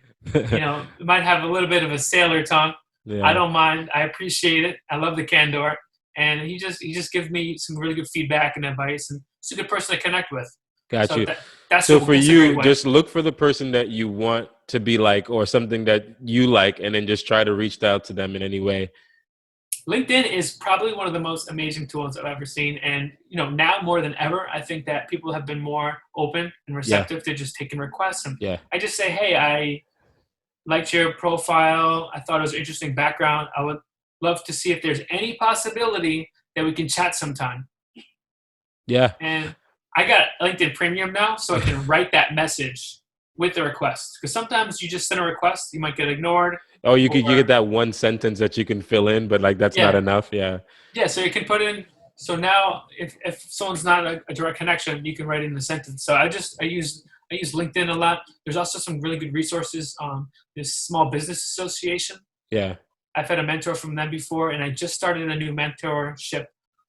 Might have a little bit of a sailor tongue. Yeah. I don't mind. I appreciate it. I love the candor. And he just gives me some really good feedback and advice. And it's a good person to connect with. Got you. That's so for you, just look for the person that you want to be like, or something that you like, and then just try to reach out to them in any way. LinkedIn is probably one of the most amazing tools I've ever seen. And, now more than ever, I think that people have been more open and Yeah. receptive to just taking requests. And Yeah. I just say, hey, I liked your profile. I thought it was an interesting background. I would love to see if there's any possibility that we can chat sometime. Yeah. And I got LinkedIn Premium now, so I can write that message with the request. Because sometimes you just send a request, you might get ignored. Oh, you Or get that one sentence that you can fill in, but like that's not yeah, enough. Yeah. yeah. So you can put in. So now, if someone's not a direct connection, you can write in the sentence. So I use LinkedIn a lot. There's also some really good resources on this Small Business Association. Yeah. I've had a mentor from them before, and I just started a new mentorship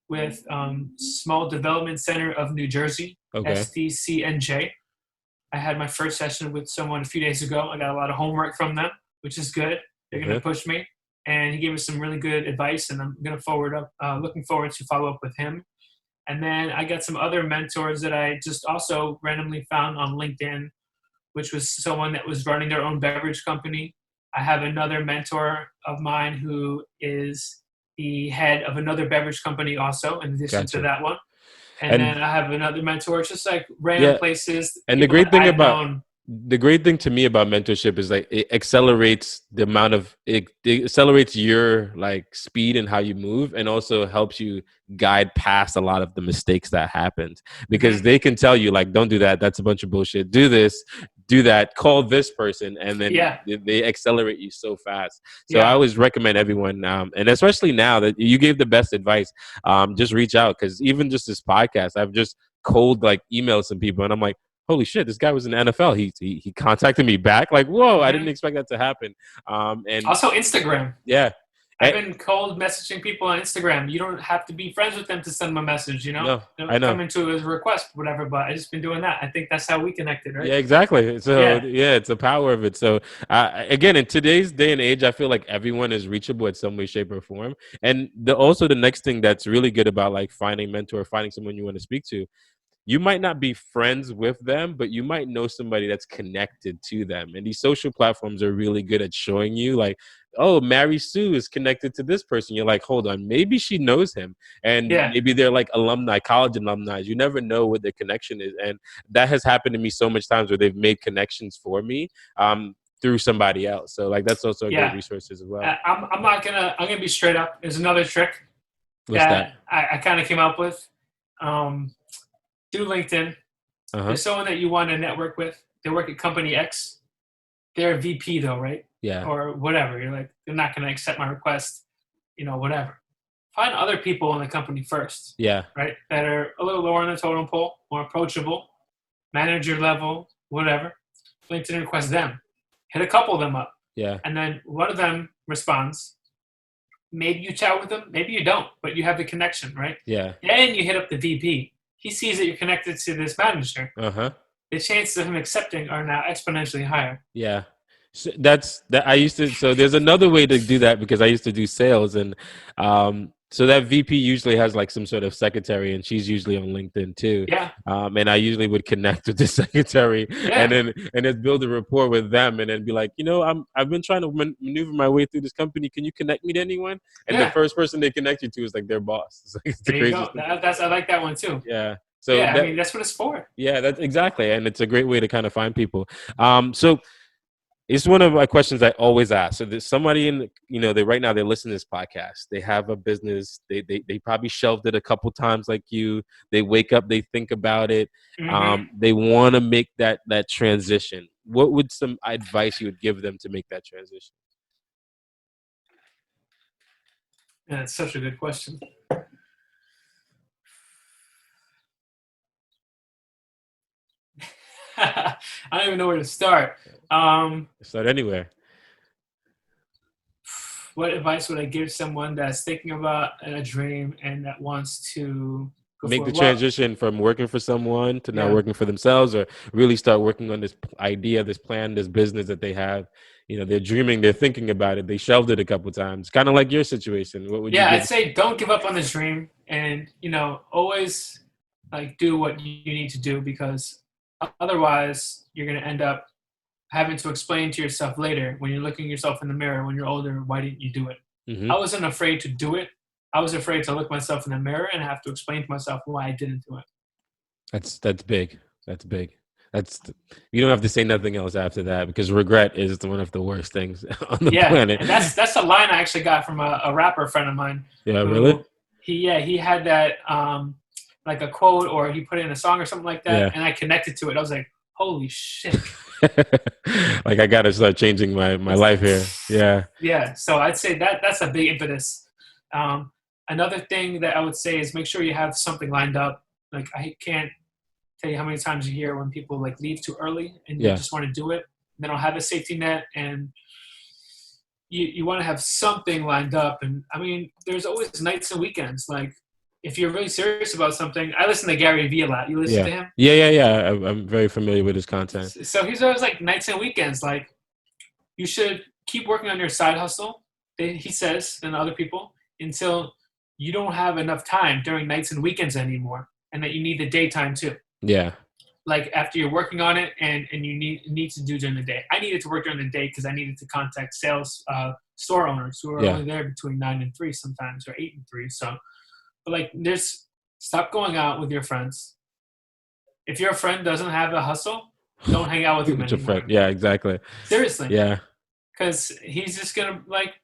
with Small Development Center of New Jersey, Okay. SDCNJ. I had my first session with someone a few days ago. I got a lot of homework from them, which is good. They're going Uh-huh. to push me, and he gave us some really good advice, and I'm going to looking forward to follow up with him. And then I got some other mentors that I just also randomly found on LinkedIn, which was someone that was running their own beverage company. I have another mentor of mine who is the head of another beverage company also, in addition to Gotcha. that one. And And then I have another mentor, it's just like random yeah, places, and people that I've known. the great thing to me about mentorship is like it accelerates the amount of it accelerates your like speed and how you move, and also helps you guide past a lot of the mistakes that happened, because Mhm. they can tell you like, don't do that, that's a bunch of bullshit, do this, do that, call this person, and then Yeah, they accelerate you so fast. So I yeah, always recommend everyone, and especially now that you gave the best advice, just reach out, because even just this podcast, I've just cold like emailed some people, and I'm like, holy shit, this guy was in the NFL. He contacted me back. Like, whoa, I didn't hmm expect that to happen. And Also, Instagram. yeah, I've eh, been cold messaging people on Instagram. You don't have to be friends with them to send them a message, no, I It'll know. come into as a request, whatever. But I just been doing that. I think that's how we connected, right? Yeah, exactly. So Yeah, yeah, it's the power of it. So again, in today's day and age, I feel like everyone is reachable at some way, shape, or form. And also the next thing that's really good about like finding a mentor, finding someone you want to speak to, you might not be friends with them, but you might know somebody that's connected to them. And these social platforms are really good at showing you, like, oh, Mary Sue is connected to this person. You're like, hold on, maybe she knows him. And yeah, maybe they're like alumni, college alumni. You never know what their connection is. And that has happened to me so much times where they've made connections for me through somebody else. So like that's also a great yeah. resource as well. I'm gonna be straight up. There's another trick What's that? that I kind of came up with um, through LinkedIn. Uh-huh. There's someone that you want to network with. They work at company X. They're a VP though, right? Yeah. Or whatever. You're like, they're not gonna accept my request. Whatever. Find other people in the company first, Yeah. right? That are a little lower on the totem pole, more approachable, manager level, whatever. LinkedIn request them. Hit a couple of them up. Yeah. And then one of them responds. Maybe you chat with them, maybe you don't, but you have the connection, right? Yeah. Then you hit up the VP. He sees that you're connected to this manager. Uh-huh. The chances of him accepting are now exponentially higher. Yeah. So that's that I used to, so there's another way to do that, because I used to do sales, and so that VP usually has like some sort of secretary, and she's usually on LinkedIn too. Yeah, And I usually would connect with the secretary, yeah, and then build a rapport with them, and then be like, I've been trying to maneuver my way through this company. Can you connect me to anyone? And the yeah. first person they connect you to is like their boss. It's like it's the There you go. craziest thing. I like that one too. Yeah. So Yeah, I that mean that's what it's for. yeah, that's exactly, and it's a great way to kind of find people. So it's one of my questions I always ask. So there's somebody in, they right now they're listening to this podcast. They have a business. They probably shelved it a couple times, like you. They wake up, they think about it. Mm-hmm. They want to make that transition. What would some advice you would give them to make that transition? Yeah, that's such a good question. I don't even know where to start. Start anywhere. What advice would I give someone that's thinking about a dream and that wants to go Make for the it? Well, transition from working for someone to now yeah, working for themselves, or really start working on this idea, this plan, this business that they have. They're dreaming, they're thinking about it, they shelved it a couple times, kind of like your situation. What would you yeah. give? I'd say don't give up on this dream, and always like do what you need to do, because otherwise you're gonna end up having to explain to yourself later when you're looking yourself in the mirror when you're older, why didn't you do it? Mm-hmm. I wasn't afraid to do it. I was afraid to look myself in the mirror and have to explain to myself why I didn't do it. That's big. That's big. That's you don't have to say nothing else after that, because regret is one of the worst things on the Yeah, planet. and that's a line I actually got from a rapper friend of mine Yeah, really? who he had that like a quote, or he put it in a song or something like that, Yeah. and I connected to it. I was like, holy shit. Like, I gotta start changing my life here. Yeah. Yeah, so I'd say that's a big impetus. Another thing that I would say is make sure you have something lined up. Like, I can't tell you how many times you hear when people like leave too early and they Yeah. just want to do it. They don't have a safety net, and you want to have something lined up. And I mean, there's always nights and weekends. Like, if you're really serious about something, I listen to Gary Vee a lot. You listen Yeah. to him? Yeah. I'm very familiar with his content. So he's always like nights and weekends. Like, you should keep working on your side hustle, he says, and other people, until you don't have enough time during nights and weekends anymore, and that you need the daytime too. Yeah. Like, after you're working on it, and you need to do during the day. I needed to work during the day because I needed to contact sales store owners who are Yeah. only there between 9 and 3 sometimes, or 8 and 3. So, but like, stop going out with your friends. If your friend doesn't have a hustle, don't hang out with him With your anymore. friend. Yeah, exactly. Seriously. Yeah. Because he's just gonna, like,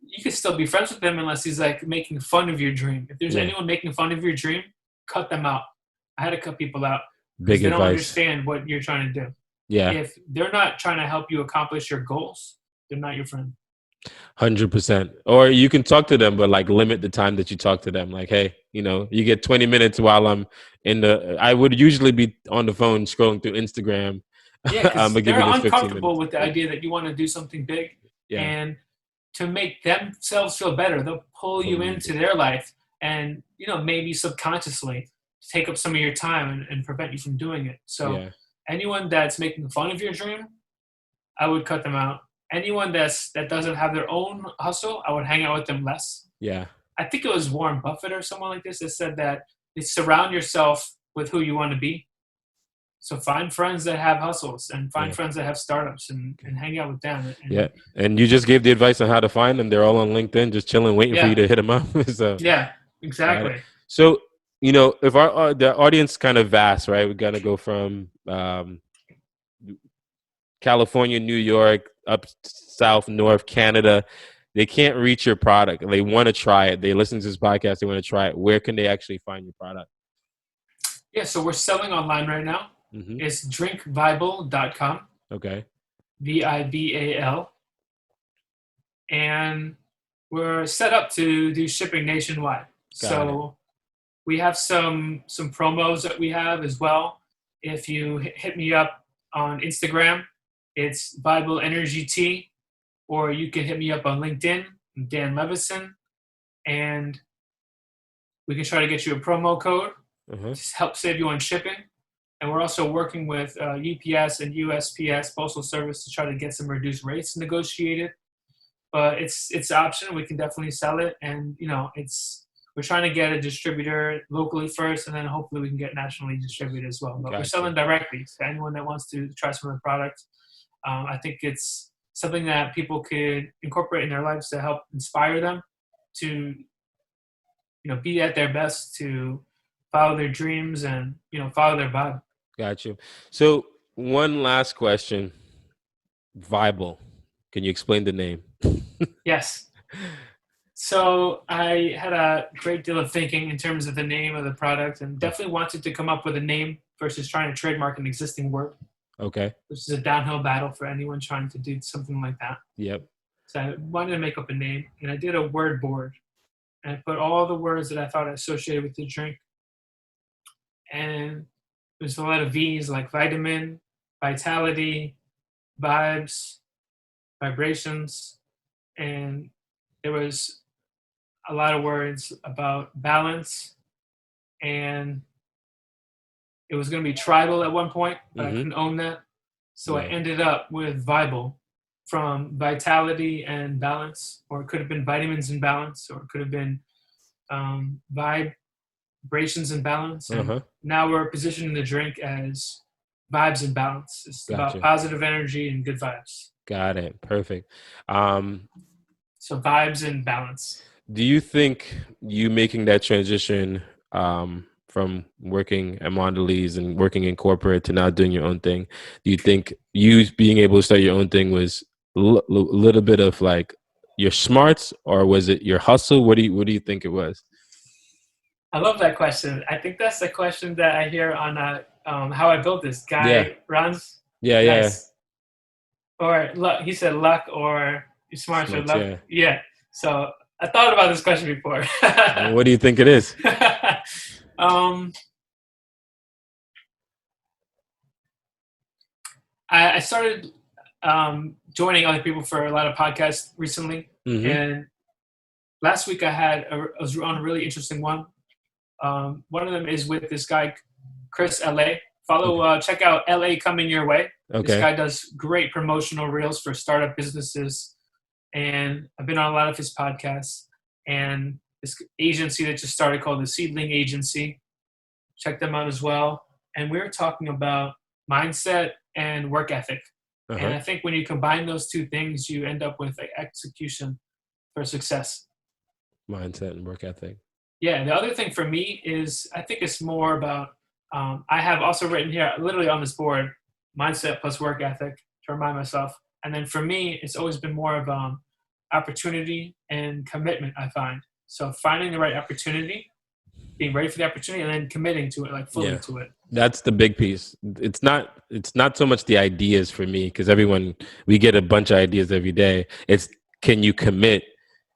you can still be friends with him unless he's like making fun of your dream. If there's Yeah. anyone making fun of your dream, cut them out. I had to cut people out because Big they don't advice. understand what you're trying to do. Yeah. If they're not trying to help you accomplish your goals, they're not your friend. 100%. Or you can talk to them, but like limit the time that you talk to them. Like, hey, you get 20 minutes while I'm I would usually be on the phone scrolling through Instagram. Yeah, I'm because gonna give they're you this 15 uncomfortable minutes. with the idea that you want to do something big. Yeah. And to make themselves feel better, they'll pull you into their life, and maybe subconsciously take up some of your time and prevent you from doing it. So Yeah. anyone that's making fun of your dream, I would cut them out. Anyone that doesn't have their own hustle, I would hang out with them less. Yeah. I think it was Warren Buffett or someone like this that said that you surround yourself with who you want to be. So find friends that have hustles, and find friends that have startups, and hang out with them. Yeah. And you just gave the advice on how to find them. They're all on LinkedIn, just chilling, waiting for you to hit them up. So yeah, exactly. So, if the audience kind of vast, right? We got to go from California, New York, up south, north, Canada. They can't reach your product. They want to try it. They listen to this podcast. They want to try it. Where can they actually find your product? Yeah, so we're selling online right now. Mm-hmm. It's drinkvibal.com. Okay. VIBAL. And we're set up to do shipping nationwide. So we have some promos that we have as well. If you hit me up on Instagram, it's Vibal Energy Tea, or you can hit me up on LinkedIn, Dan Levison, and we can try to get you a promo code to help save you on shipping. And we're also working with UPS and USPS Postal Service to try to get some reduced rates negotiated. But it's an option. We can definitely sell it, and we're trying to get a distributor locally first, and then hopefully we can get nationally distributed as well. But we're selling directly to anyone that wants to try some of the products. I think it's something that people could incorporate in their lives to help inspire them to, be at their best, to follow their dreams, and, follow their vibe. Got you. So one last question. Vibal. Can you explain the name? Yes. So I had a great deal of thinking in terms of the name of the product, and definitely wanted to come up with a name versus trying to trademark an existing word. Okay. Which is a downhill battle for anyone trying to do something like that. Yep. So I wanted to make up a name, and I did a word board. And I put all the words that I thought associated with the drink. And there's a lot of V's, like vitamin, vitality, vibes, vibrations. And there was a lot of words about balance, and it was going to be tribal at one point, but I couldn't own that. So I ended up with Vibal, from vitality and balance, or it could have been vitamins and balance, or it could have been vibrations and balance. And now we're positioning the drink as vibes and balance. It's about positive energy and good vibes. Got it. Perfect. So vibes and balance. Do you think you making that transition from working at Mondelez and working in corporate to now doing your own thing, do you think you being able to start your own thing was a little bit of like your smarts, or was it your hustle? What do you think it was? I love that question. I think that's the question that I hear on How I Built This. Yeah, Guy runs. yeah. Nice. Or luck. He said luck or you're smart or Smarts, luck. yeah. Yeah. So I thought about this question before. What do you think it is? um, I started joining other people for a lot of podcasts recently, Mm-hmm. and last week I was on a really interesting one. One of them is with this guy, Chris LA. Check out LA Coming Your Way. Okay. This guy does great promotional reels for startup businesses, and I've been on a lot of his podcasts. And this agency that just started called the Seedling Agency, check them out as well. And we were talking about mindset and work ethic. Uh-huh. And I think when you combine those two things, you end up with execution for success. Mindset and work ethic. Yeah, the other thing for me is I think it's more about, I have also written here, literally on this board, mindset plus work ethic to remind myself. And then for me, it's always been more of opportunity and commitment, I find. So finding the right opportunity, being ready for the opportunity, and then committing to it, like fully to it. That's the big piece. It's not so much the ideas for me, because we get a bunch of ideas every day. It's, can you commit?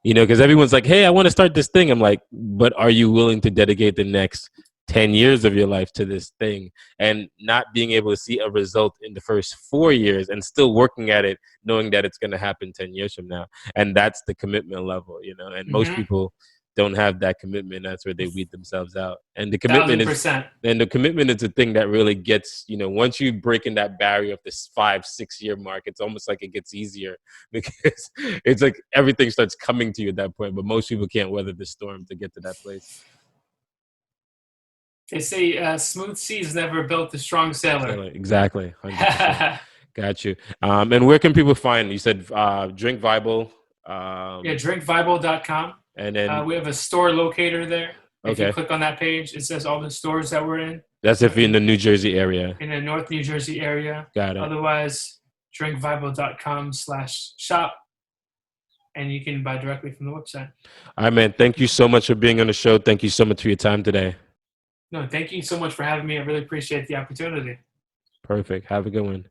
Because everyone's like, hey, I want to start this thing. I'm like, but are you willing to dedicate the next 10 years of your life to this thing? And not being able to see a result in the first 4 years and still working at it, knowing that it's going to happen 10 years from now. And that's the commitment level, and most people don't have that commitment. That's where they weed themselves out. And the commitment 1,000%. is the thing that really gets, once you break in that barrier of this 5-6 year mark, it's almost like it gets easier, because it's like everything starts coming to you at that point. But most people can't weather the storm to get to that place. They say smooth seas never built a strong sailor. Exactly. 100%. Got you. And where can people find? You said Drink Vibal. drinkvibal.com. And then we have a store locator there. If okay. you click on that page, it says all the stores that we're in. That's if you're in the New Jersey area. In the North New Jersey area. Got it. Otherwise, drinkvibal.com/shop. And you can buy directly from the website. All right, man. Thank you so much for being on the show. Thank you so much for your time today. No, thank you so much for having me. I really appreciate the opportunity. Perfect. Have a good one.